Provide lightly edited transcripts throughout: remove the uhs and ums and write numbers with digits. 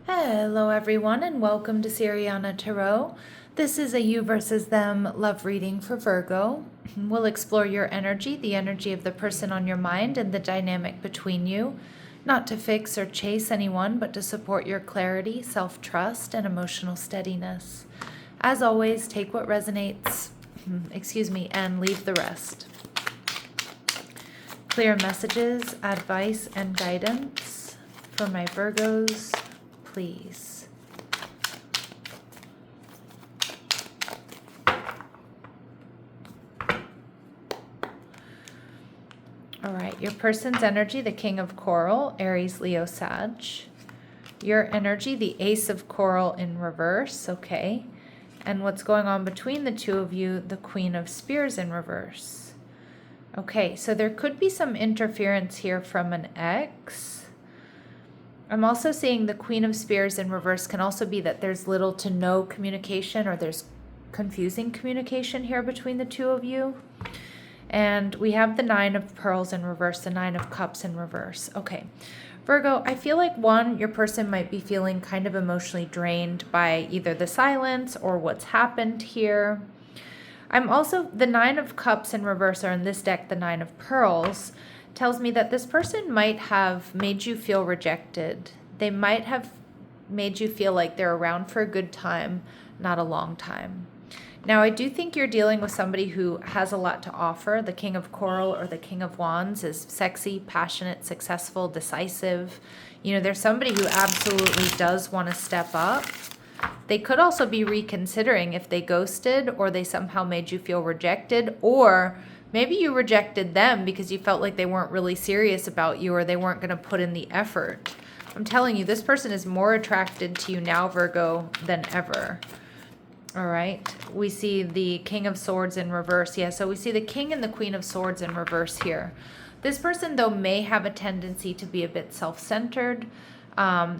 Hello, everyone, and welcome to Siriana Tarot. This is a you versus them love reading for Virgo. We'll explore your energy, the energy of the person on your mind, and the dynamic between you, not to fix or chase anyone, but to support your clarity, self-trust, and emotional steadiness. As always, take what resonates, and leave the rest. Clear messages, advice, and guidance for my Virgos, please. All right, your person's energy, the King of Coral, Aries, Leo, Sag. Your energy, the Ace of Coral in reverse, okay. And what's going on between the two of you, the Queen of Spears in reverse. Okay, so there could be some interference here from an ex. I'm also seeing the Queen of Spears in reverse can also be that there's little to no communication, or there's confusing communication here between the two of you. And we have the Nine of Pearls in reverse, the Nine of Cups in reverse. Okay, Virgo, I feel like your person might be feeling kind of emotionally drained by either the silence or what's happened here. I'm also, the Nine of Cups in reverse, or in this deck, the Nine of Pearls, tells me that this person might have made you feel rejected. They might have made you feel like they're around for a good time, not a long time. Now, I do think you're dealing with somebody who has a lot to offer. The King of Coral or the King of Wands is sexy, passionate, successful, decisive. You know, there's somebody who absolutely does want to step up. They could also be reconsidering if they ghosted, or they somehow made you feel rejected, or maybe you rejected them because you felt like they weren't really serious about you, or they weren't going to put in the effort. I'm telling you, this person is more attracted to you now, Virgo, than ever. All right. We see the King of Swords in reverse. Yeah, so we see the King and the Queen of Swords in reverse here. This person, though, may have a tendency to be a bit self-centered.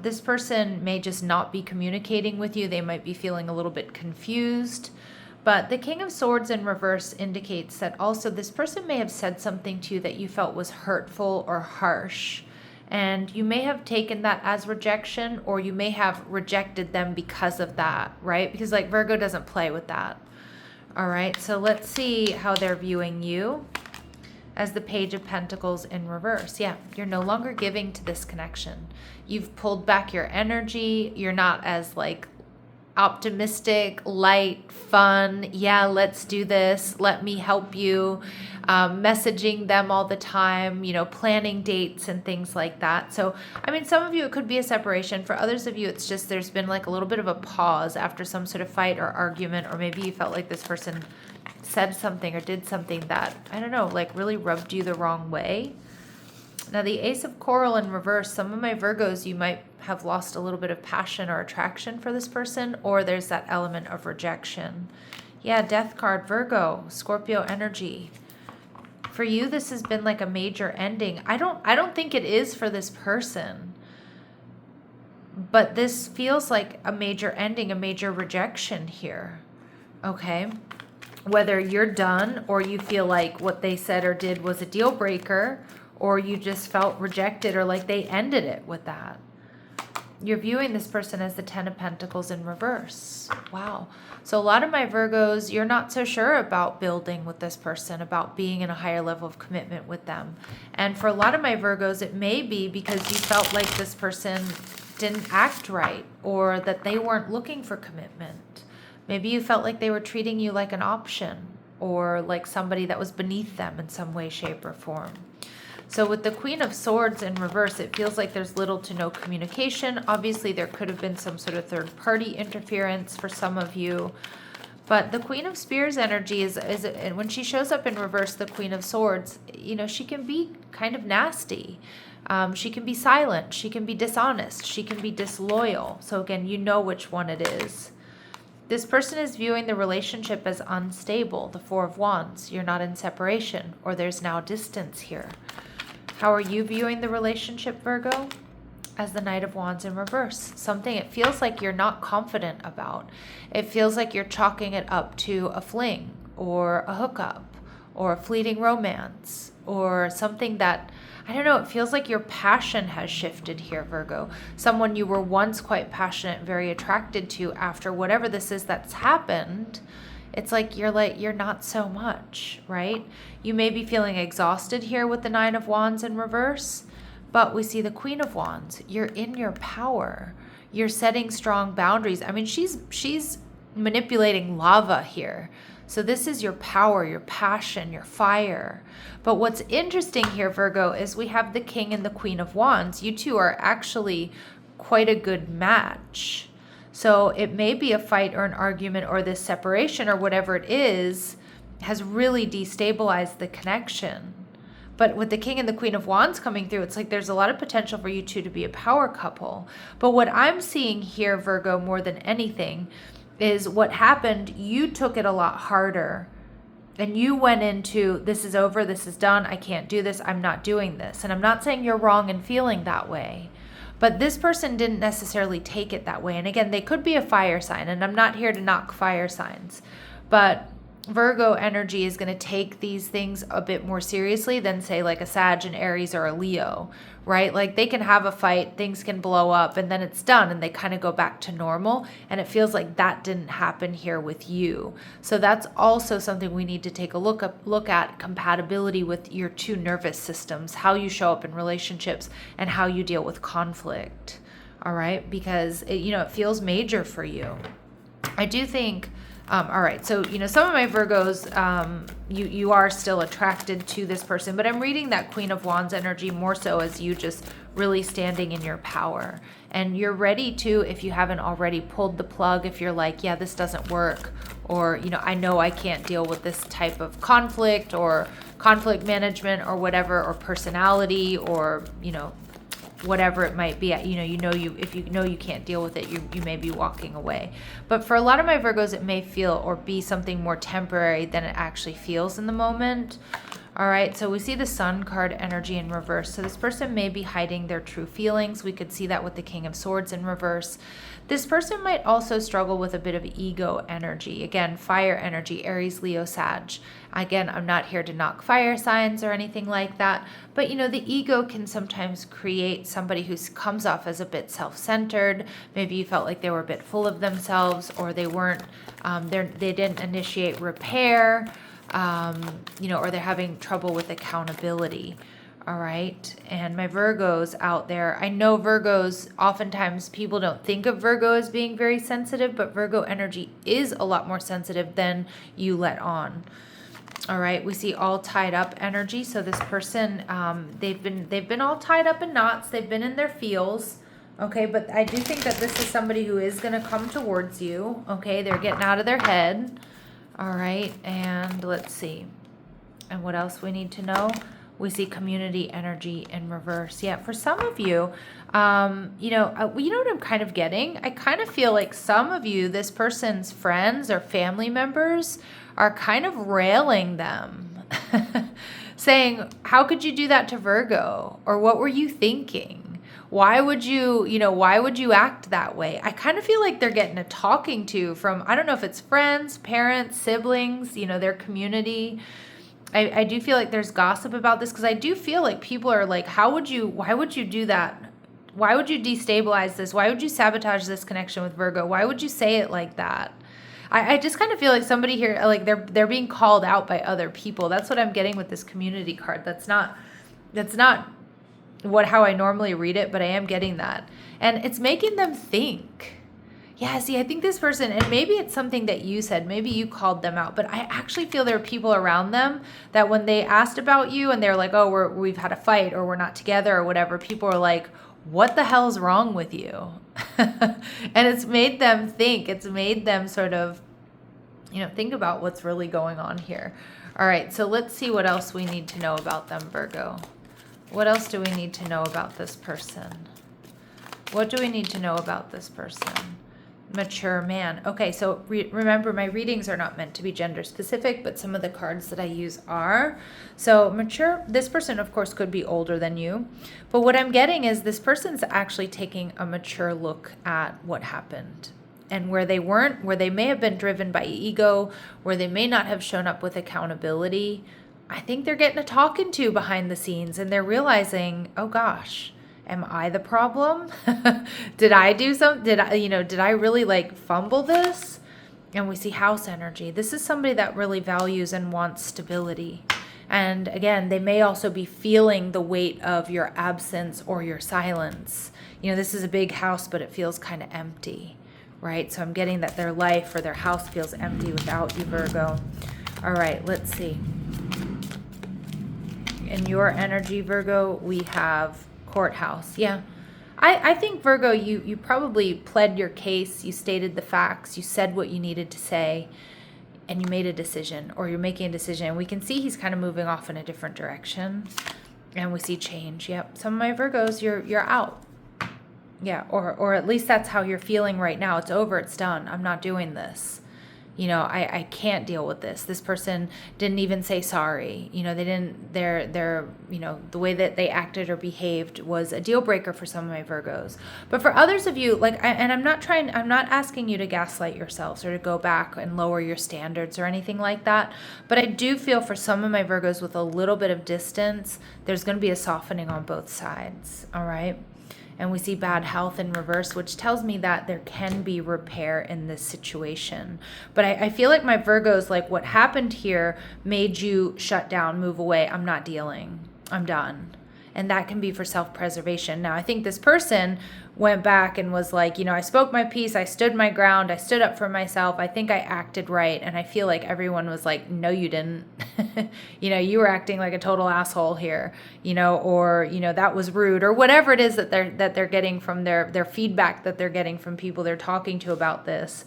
This person may just not be communicating with you. They might be feeling a little bit confused. But the King of Swords in reverse indicates that also this person may have said something to you that you felt was hurtful or harsh. And you may have taken that as rejection, or you may have rejected them because of that, right? Because like Virgo doesn't play with that. All right, so let's see how they're viewing you as the Page of Pentacles in reverse. Yeah, you're no longer giving to this connection. You've pulled back your energy. You're not as like optimistic, light, fun. Yeah, let's do this. Let me help you. Messaging them all the time, planning dates and things like that. So, I mean, some of you, it could be a separation. For others of you, it's just there's been like a little bit of a pause after some sort of fight or argument, or maybe you felt like this person said something or did something that, I don't know, like really rubbed you the wrong way. Now, the Ace of Coral in reverse, some of my Virgos, you might have lost a little bit of passion or attraction for this person, or there's that element of rejection. Yeah, Death card, Virgo, Scorpio energy. For you, this has been like a major ending. I don't think it is for this person, but this feels like a major ending, a major rejection here. Okay? Whether you're done, or you feel like what they said or did was a deal breaker, or you just felt rejected, or like they ended it with that. You're viewing this person as the Ten of Pentacles in reverse. Wow. So a lot of my Virgos, you're not so sure about building with this person, about being in a higher level of commitment with them. And for a lot of my Virgos, it may be because you felt like this person didn't act right, or that they weren't looking for commitment. Maybe you felt like they were treating you like an option, or like somebody that was beneath them in some way, shape, or form. So with the Queen of Swords in reverse, it feels like there's little to no communication. Obviously, there could have been some sort of third-party interference for some of you. But the Queen of Spears energy is when she shows up in reverse, the Queen of Swords, she can be kind of nasty. She can be silent. She can be dishonest. She can be disloyal. So again, you know which one it is. This person is viewing the relationship as unstable, the Four of Wands. You're not in separation, or there's now distance here. How are you viewing the relationship, Virgo? As the Knight of Wands in reverse. Something it feels like you're not confident about. It feels like you're chalking it up to a fling, or a hookup, or a fleeting romance, or something that, I don't know, it feels like your passion has shifted here, Virgo. Someone you were once quite passionate, very attracted to, after whatever this is that's happened, it's like you're not so much, right? You may be feeling exhausted here with the Nine of Wands in reverse, but we see the Queen of Wands. You're in your power. You're setting strong boundaries. I mean, she's manipulating lava here. So this is your power, your passion, your fire. But what's interesting here, Virgo, is we have the King and the Queen of Wands. You two are actually quite a good match. So it may be a fight or an argument or this separation or whatever it is has really destabilized the connection. But with the King and the Queen of Wands coming through, it's like there's a lot of potential for you two to be a power couple. But what I'm seeing here, Virgo, more than anything, is what happened, you took it a lot harder. And you went into, this is over, this is done, I can't do this, I'm not doing this. And I'm not saying you're wrong in feeling that way. But this person didn't necessarily take it that way. And again, they could be a fire sign. And I'm not here to knock fire signs. But Virgo energy is going to take these things a bit more seriously than, say, like a Sag, an Aries, or a Leo, right? Like they can have a fight, things can blow up, and then it's done, and they kind of go back to normal. And it feels like that didn't happen here with you. So that's also something we need to take a look at compatibility with your two nervous systems, how you show up in relationships, and how you deal with conflict. All right, because it feels major for you. I do think. All right, so some of my Virgos, you are still attracted to this person, but I'm reading that Queen of Wands energy more so as you just really standing in your power, and you're ready to, if you haven't already, pulled the plug. If you're like, yeah, this doesn't work, or I know I can't deal with this type of conflict or conflict management or whatever, or personality, or whatever it might be, if you can't deal with it, you may be walking away. But for a lot of my Virgos, it may feel or be something more temporary than it actually feels in the moment. All right, so we see the Sun card energy in reverse. So this person may be hiding their true feelings. We could see that with the King of Swords in reverse. This person might also struggle with a bit of ego energy. Again, fire energy, Aries, Leo, Sag. Again, I'm not here to knock fire signs or anything like that, but the ego can sometimes create somebody who comes off as a bit self-centered. Maybe you felt like they were a bit full of themselves, or they weren't, they didn't initiate repair, or they're having trouble with accountability. All right. And my Virgos out there, I know Virgos, oftentimes people don't think of Virgo as being very sensitive, but Virgo energy is a lot more sensitive than you let on. All right. We see all tied up energy. So this person, they've been all tied up in knots. They've been in their feels. Okay. But I do think that this is somebody who is going to come towards you. Okay. They're getting out of their head. All right. And let's see. And what else we need to know? We see community energy in reverse. Yeah, for some of you, you know what I'm kind of getting? I kind of feel like some of you, this person's friends or family members are kind of railing them, saying, how could you do that to Virgo? Or what were you thinking? Why would you act that way? I kind of feel like they're getting a talking to from, I don't know if it's friends, parents, siblings, their community. I do feel like there's gossip about this, because I do feel like people are like, why would you do that? Why would you destabilize this? Why would you sabotage this connection with Virgo? Why would you say it like that? I just kind of feel like somebody here, like they're being called out by other people. That's what I'm getting with this community card. That's not how I normally read it, but I am getting that. And it's making them think. Yeah, see, I think this person, and maybe it's something that you said, maybe you called them out, but I actually feel there are people around them that when they asked about you and they're like, oh, we've had a fight, or we're not together, or whatever, people are like, what the hell's wrong with you? And it's made them think. It's made them sort of, think about what's really going on here. All right, so let's see what else we need to know about them, Virgo. What else do we need to know about this person? What do we need to know about this person? Mature man. Okay, so remember, my readings are not meant to be gender specific, but some of the cards that I use are. So mature, this person, of course, could be older than you. But what I'm getting is this person's actually taking a mature look at what happened. And where they may have been driven by ego, where they may not have shown up with accountability, I think they're getting a talking to behind the scenes, and they're realizing, oh gosh, am I the problem? Did I do something? Did I really like fumble this? And we see house energy. This is somebody that really values and wants stability. And again, they may also be feeling the weight of your absence or your silence. This is a big house, but it feels kind of empty, right? So I'm getting that their life or their house feels empty without you, Virgo. All right, let's see. In your energy, Virgo, we have courthouse. Yeah. I think, Virgo, you probably pled your case, you stated the facts, you said what you needed to say, and you made a decision, or you're making a decision. And we can see he's kind of moving off in a different direction, and we see change. Yep. Some of my Virgos, you're out. Yeah, or at least that's how you're feeling right now. It's over, it's done. I'm not doing this. I can't deal with this. This person didn't even say sorry. The way that they acted or behaved was a deal breaker for some of my Virgos. But for others of you, I'm not asking you to gaslight yourselves or to go back and lower your standards or anything like that. But I do feel for some of my Virgos with a little bit of distance, there's going to be a softening on both sides. All right. And we see bad health in reverse, which tells me that there can be repair in this situation. But I feel like my Virgos, like what happened here made you shut down, move away. I'm not dealing. I'm done. And that can be for self-preservation. Now, I think this person went back and was like, I spoke my piece. I stood my ground. I stood up for myself. I think I acted right. And I feel like everyone was like, no, you didn't. You were acting like a total asshole here, or, that was rude, or whatever it is that they're getting from their feedback that they're getting from people they're talking to about this.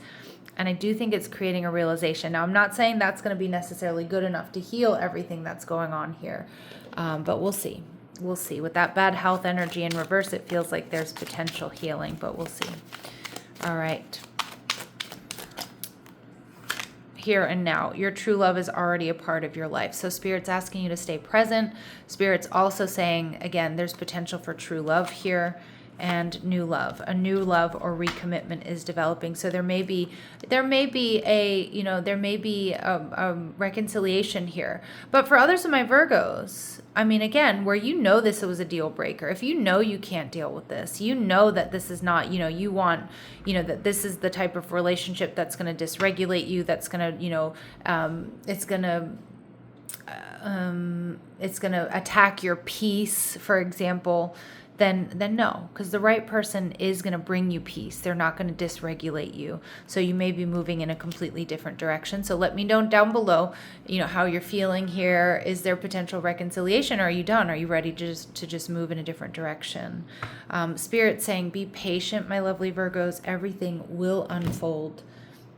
And I do think it's creating a realization. Now, I'm not saying that's going to be necessarily good enough to heal everything that's going on here, but we'll see. We'll see. With that bad health energy in reverse, it feels like there's potential healing, but we'll see. All right. Here and now, your true love is already a part of your life. So Spirit's asking you to stay present. Spirit's also saying, again, there's potential for true love here and new love. A new love or recommitment is developing. So there may be a reconciliation here. But for others of my Virgos, again, where this was a deal breaker, if you can't deal with this, that this is not, you want, that this is the type of relationship that's going to dysregulate you, that's going to, it's going to attack your peace, for example, then no, because the right person is going to bring you peace. They're not going to dysregulate you. So you may be moving in a completely different direction. So let me know down below, how you're feeling here. Is there potential reconciliation? Or are you done? Are you ready to just move in a different direction? Spirit saying, be patient, my lovely Virgos. Everything will unfold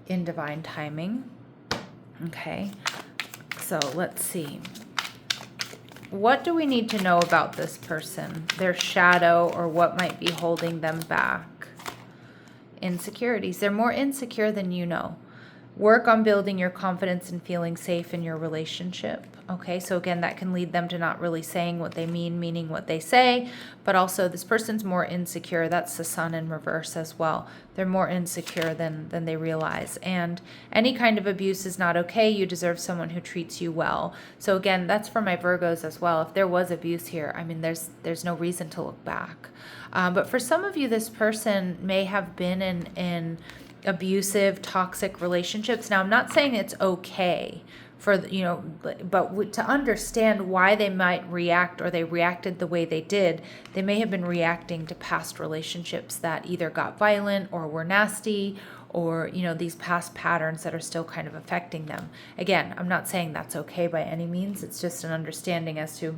in divine timing. Okay. So let's see. What do we need to know about this person? Their shadow, or what might be holding them back? Insecurities. They're more insecure than you know. Work on building your confidence and feeling safe in your relationship. Okay, so again, that can lead them to not really saying what they mean, meaning what they say. But also, this person's more insecure. That's the sun in reverse as well. They're more insecure than they realize. And any kind of abuse is not okay. You deserve someone who treats you well. So again, that's for my Virgos as well. If there was abuse here, there's no reason to look back. But for some of you, this person may have been in abusive, toxic relationships. Now, I'm not saying it's okay but to understand why they might react, or they reacted the way they did, they may have been reacting to past relationships that either got violent or were nasty, or these past patterns that are still kind of affecting them. Again, I'm not saying that's okay by any means. It's just an understanding as to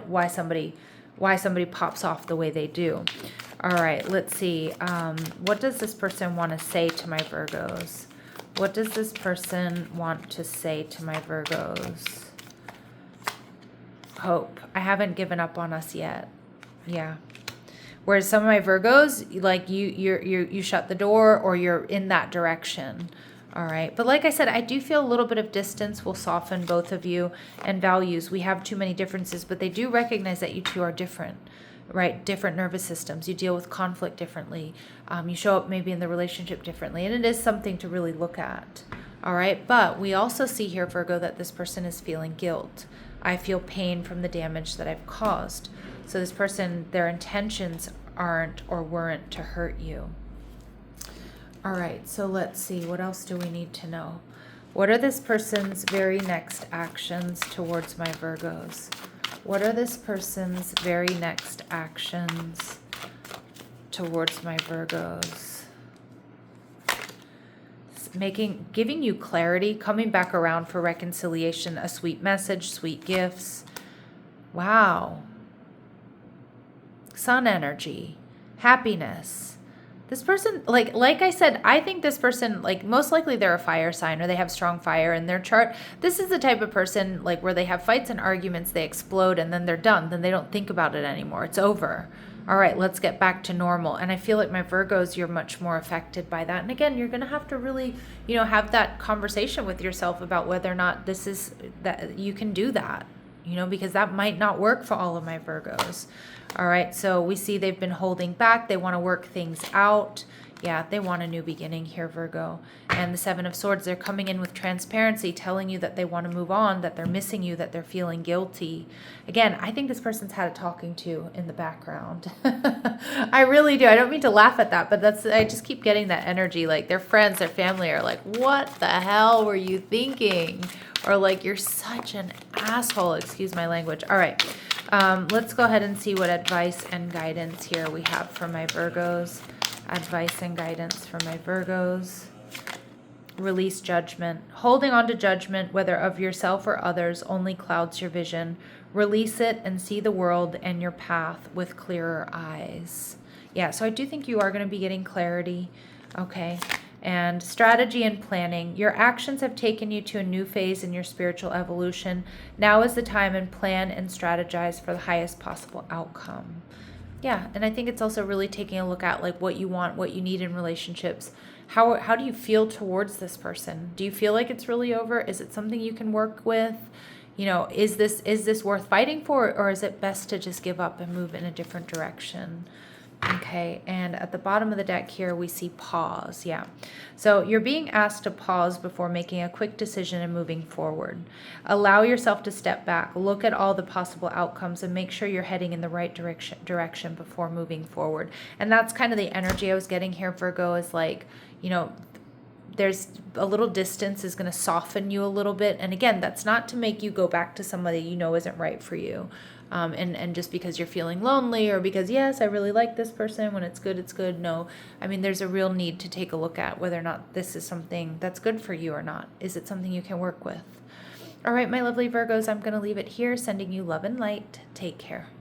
why somebody pops off the way they do. All right, let's see. What does this person want to say to my Virgos? What does this person want to say to my Virgos? Hope. I haven't given up on us yet. Yeah. Whereas some of my Virgos, like you shut the door, or you're in that direction. All right. But like I said, I do feel a little bit of distance will soften both of you, and values. We have too many differences, but they do recognize that you two are different. Right? Different nervous systems. You deal with conflict differently. You show up maybe in the relationship differently. And it is something to really look at. All right. But we also see here, Virgo, that this person is feeling guilt. I feel pain from the damage that I've caused. So this person, their intentions aren't or weren't to hurt you. All right, so let's see. What else do we need to know? What are this person's very next actions towards my Virgos? What are this person's very next actions towards my Virgos? Giving you clarity, coming back around for reconciliation, a sweet message, sweet gifts. Wow. Sun energy, happiness. This person, like I said, I think this person, like most likely they're a fire sign or they have strong fire in their chart. This is the type of person like where they have fights and arguments, they explode and then they're done. Then they don't think about it anymore. It's over. All right, let's get back to normal. And I feel like my Virgos, you're much more affected by that. And again, you're going to have to really, have that conversation with yourself about whether or not this is that you can do that, because that might not work for all of my Virgos. All right, so we see they've been holding back. They want to work things out. Yeah, they want a new beginning here, Virgo. And the Seven of Swords, they're coming in with transparency, telling you that they want to move on, that they're missing you, that they're feeling guilty. Again, I think this person's had a talking to in the background. I really do. I don't mean to laugh at that, but I just keep getting that energy. Like their friends, their family are like, what the hell were you thinking? Or like, you're such an asshole. Excuse my language. All right. Let's go ahead and see what advice and guidance here we have for my Virgos. Advice and guidance for my Virgos. Release judgment. Holding on to judgment, whether of yourself or others, only clouds your vision. Release it and see the world and your path with clearer eyes. Yeah, so I do think you are going to be getting clarity. Okay. And strategy and planning. Your actions have taken you to a new phase in your spiritual evolution. Now is the time and plan and strategize for the highest possible outcome. Yeah, and I think it's also really taking a look at like what you want, what you need in relationships. How do you feel towards this person? Do you feel like it's really over? Is it something you can work with? Is this worth fighting for, or is it best to just give up and move in a different direction? Okay, and at the bottom of the deck here, we see pause. Yeah, so you're being asked to pause before making a quick decision and moving forward. Allow yourself to step back, look at all the possible outcomes, and make sure you're heading in the right direction before moving forward. And that's kind of the energy I was getting here, Virgo, is like, there's a little distance is going to soften you a little bit. And again, that's not to make you go back to somebody isn't right for you. And just because you're feeling lonely or because, yes, I really like this person, when it's good, it's good. No, I mean, there's a real need to take a look at whether or not this is something that's good for you or not. Is it something you can work with? All right, my lovely Virgos, I'm going to leave it here, sending you love and light. Take care.